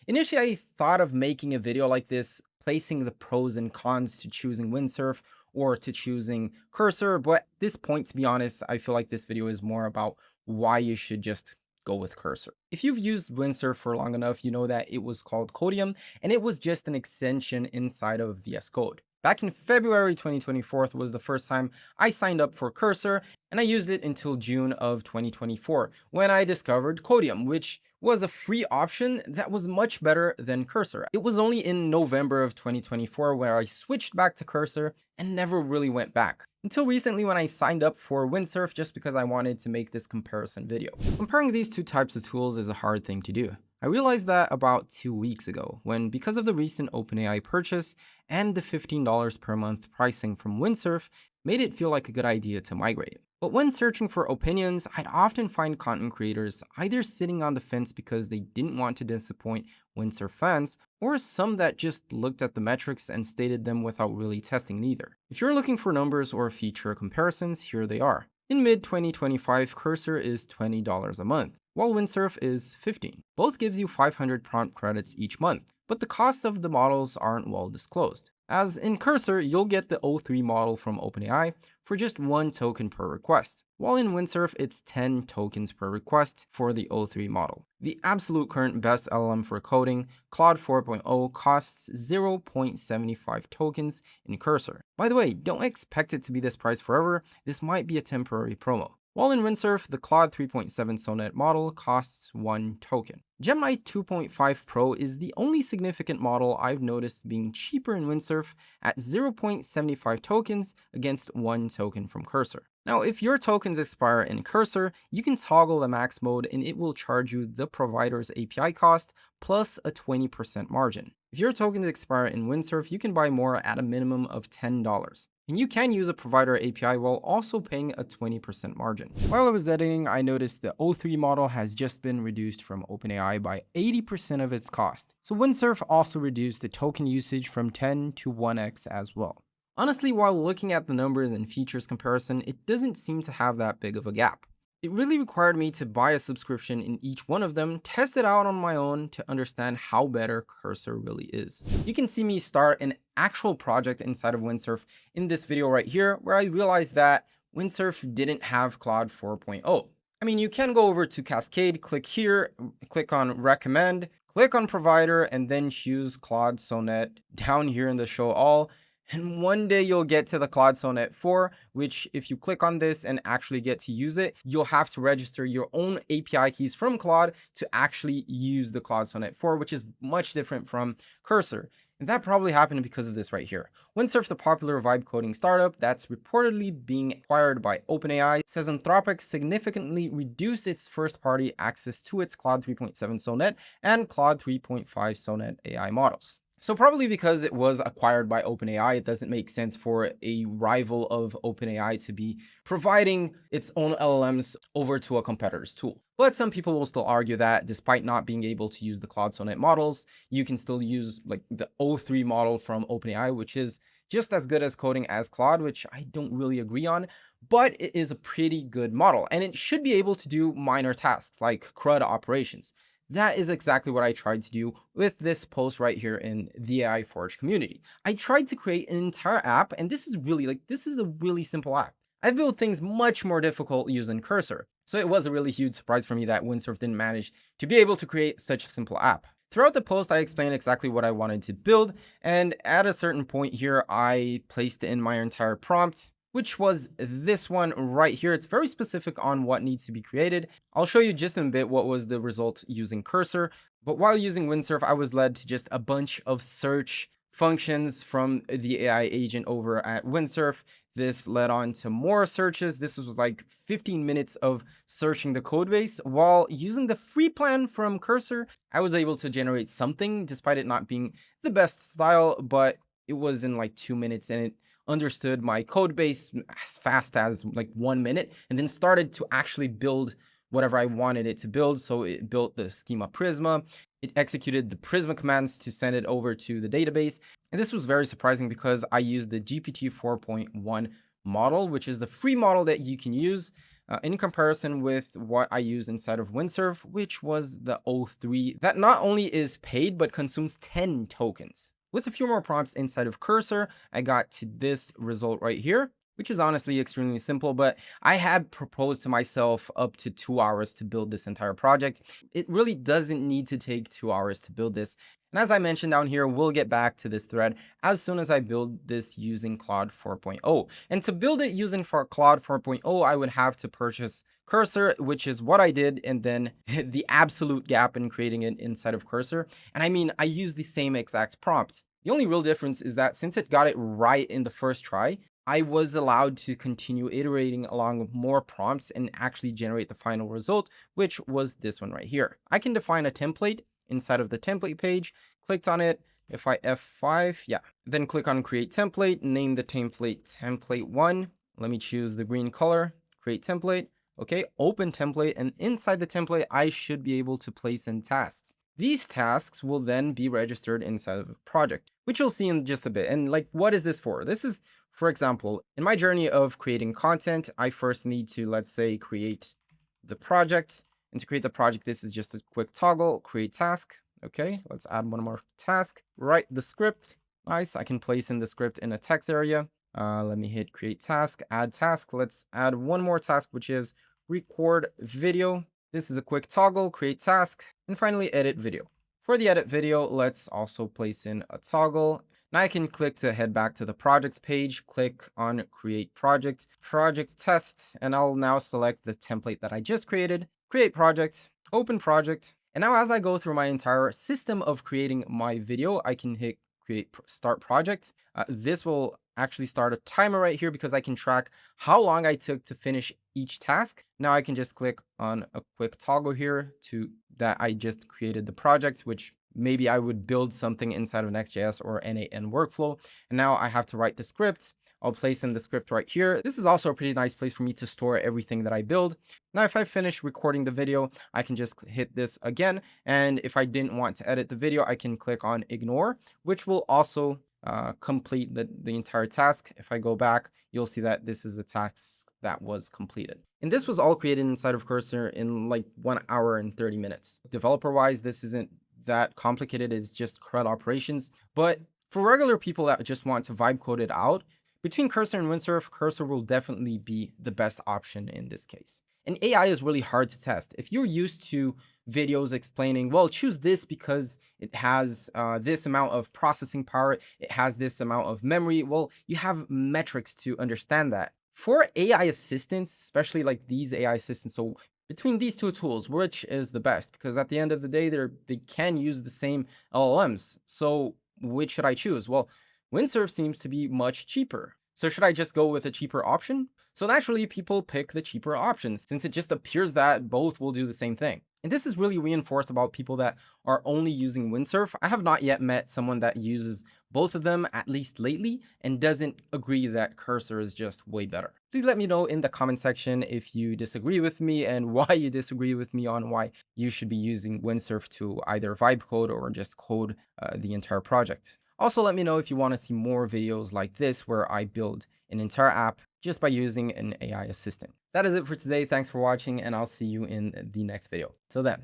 Initially, I thought of making a video like this, placing the pros and cons to choosing Windsurf or to choosing Cursor, but at this point, to be honest, I feel like this video is more about why you should just go with Cursor. If you've used Windsurf for long enough, you know that it was called Codium, and it was just an extension inside of VS Code. Back in February 2024 was the first time I signed up for Cursor, and I used it until June of 2024 when I discovered Codium, which was a free option that was much better than Cursor. It was only in November of 2024 where I switched back to Cursor and never really went back. Until recently when I signed up for Windsurf just because I wanted to make this comparison video. Comparing these two types of tools is a hard thing to do. I realized that about 2 weeks ago, when because of the recent OpenAI purchase and the $15 per month pricing from Windsurf made it feel like a good idea to migrate. But when searching for opinions, I'd often find content creators either sitting on the fence because they didn't want to disappoint Windsurf fans, or some that just looked at the metrics and stated them without really testing neither. If you're looking for numbers or feature comparisons, here they are. In mid-2025, Cursor is $20 a month, while Windsurf is $15. Both gives you 500 prompt credits each month, but the costs of the models aren't well disclosed. As in Cursor, you'll get the O3 model from OpenAI for just 1 token per request, while in Windsurf it's 10 tokens per request for the O3 model. The absolute current best LLM for coding, Claude 4.0, costs 0.75 tokens in Cursor. By the way, don't expect it to be this price forever, this might be a temporary promo. While in Windsurf, the Claude 3.7 Sonnet model costs 1 token. Gemini 2.5 Pro is the only significant model I've noticed being cheaper in Windsurf at 0.75 tokens against 1 token from Cursor. Now, if your tokens expire in Cursor, you can toggle the max mode and it will charge you the provider's API cost plus a 20% margin. If your tokens expire in Windsurf, you can buy more at a minimum of $10. And you can use a provider API while also paying a 20% margin. While I was editing, I noticed the O3 model has just been reduced from OpenAI by 80% of its cost. So Windsurf also reduced the token usage from 10 to 1x as well. Honestly, while looking at the numbers and features comparison, it doesn't seem to have that big of a gap. It really required me to buy a subscription in each one of them, test it out on my own to understand how better Cursor really is. You can see me start an actual project inside of Windsurf in this video right here, where I realized that Windsurf didn't have Claude 4.0. I mean, you can go over to Cascade, click here, click on recommend, click on provider, and then choose Claude Sonnet down here in the show all. And one day you'll get to the Claude Sonnet 4, which if you click on this and actually get to use it, you'll have to register your own API keys from Claude to actually use the Claude Sonnet 4, which is much different from Cursor. And that probably happened because of this right here. Windsurf, the popular vibe coding startup that's reportedly being acquired by OpenAI, says Anthropic significantly reduced its first-party access to its Claude 3.7 Sonnet and Claude 3.5 Sonnet AI models. So probably because it was acquired by OpenAI, it doesn't make sense for a rival of OpenAI to be providing its own LLMs over to a competitor's tool. But some people will still argue that despite not being able to use the Claude Sonnet models, you can still use like the O3 model from OpenAI, which is just as good as coding as Claude, which I don't really agree on, but it is a pretty good model and it should be able to do minor tasks like CRUD operations. That is exactly what I tried to do with this post right here in the AI Forge community. I tried to create an entire app, and this is a really simple app. I've built things much more difficult using Cursor. So it was a really huge surprise for me that Windsurf didn't manage to be able to create such a simple app. Throughout the post, I explained exactly what I wanted to build, and at a certain point here, I placed in my entire prompt, which was this one right here. It's very specific on what needs to be created. I'll show you just in a bit what was the result using Cursor, but while using Windsurf, I was led to just a bunch of search functions from the AI agent over at Windsurf. This led on to more searches. This was like 15 minutes of searching the code base. While using the free plan from Cursor, I was able to generate something despite it not being the best style, but it was in like 2 minutes and it understood my code base as fast as like 1 minute and then started to actually build whatever I wanted it to build. So it built the schema Prisma. It executed the Prisma commands to send it over to the database. And this was very surprising because I used the GPT 4.1 model, which is the free model that you can use. in comparison with what I used inside of Windsurf, which was the O3 that not only is paid but consumes 10 tokens. With a few more prompts inside of Cursor, I got to this result right here, which is honestly extremely simple, but I had proposed to myself up to 2 hours to build this entire project. It really doesn't need to take 2 hours to build this. And as I mentioned down here, we'll get back to this thread as soon as I build this using Claude 4.0. And to build it using Claude 4.0, I would have to purchase Cursor, which is what I did, and then the absolute gap in creating it inside of Cursor. And I mean, I use the same exact prompt. The only real difference is that since it got it right in the first try, I was allowed to continue iterating along more prompts and actually generate the final result, which was this one right here. I can define a template inside of the template page, clicked on it. If I F5, yeah, then click on create template, name the template template1. Let me choose the green color, create template. Okay, open template, and inside the template, I should be able to place in tasks. These tasks will then be registered inside of a project, which you'll see in just a bit. And like, what is this for? This is, for example, in my journey of creating content, I first need to, let's say, create the project. And to create the project, this is just a quick toggle, create task. Okay, let's add one more task, write the script. Nice, I can place in the script in a text area. Let me hit create task, add task. Let's add one more task, which is record video. This is a quick toggle, create task, and finally edit video. For the edit video, let's also place in a toggle. Now I can click to head back to the projects page, click on create project, project test, and I'll now select the template that I just created, create project, open project. And now as I go through my entire system of creating my video, I can hit create start project. This will actually start a timer right here because I can track how long I took to finish each task. Now I can just click on a quick toggle here to that I just created the project, which maybe I would build something inside of Next.js or N8N workflow. And now I have to write the script. I'll place in the script right here. This is also a pretty nice place for me to store everything that I build. Now, if I finish recording the video, I can just hit this again. And if I didn't want to edit the video, I can click on ignore, which will also complete the entire task. If I go back, you'll see that this is a task that was completed. And this was all created inside of Cursor in like 1 hour and 30 minutes. Developer-wise, this isn't that complicated. It's just CRUD operations. But for regular people that just want to vibe code it out, between Cursor and Windsurf, Cursor will definitely be the best option in this case. And AI is really hard to test. If you're used to videos explaining, well, choose this because it has this amount of processing power, it has this amount of memory, well, you have metrics to understand that. For AI assistants, especially like these AI assistants, so between these two tools, which is the best? Because at the end of the day, they can use the same LLMs. So which should I choose? Well, Windsurf seems to be much cheaper. So should I just go with a cheaper option? So naturally, people pick the cheaper options since it just appears that both will do the same thing. And this is really reinforced about people that are only using Windsurf. I have not yet met someone that uses both of them, at least lately, and doesn't agree that Cursor is just way better. Please let me know in the comment section if you disagree with me and why you disagree with me on why you should be using Windsurf to either vibe code or just code the entire project. Also, let me know if you want to see more videos like this where I build an entire app just by using an AI assistant. That is it for today. Thanks for watching, and I'll see you in the next video. Till then.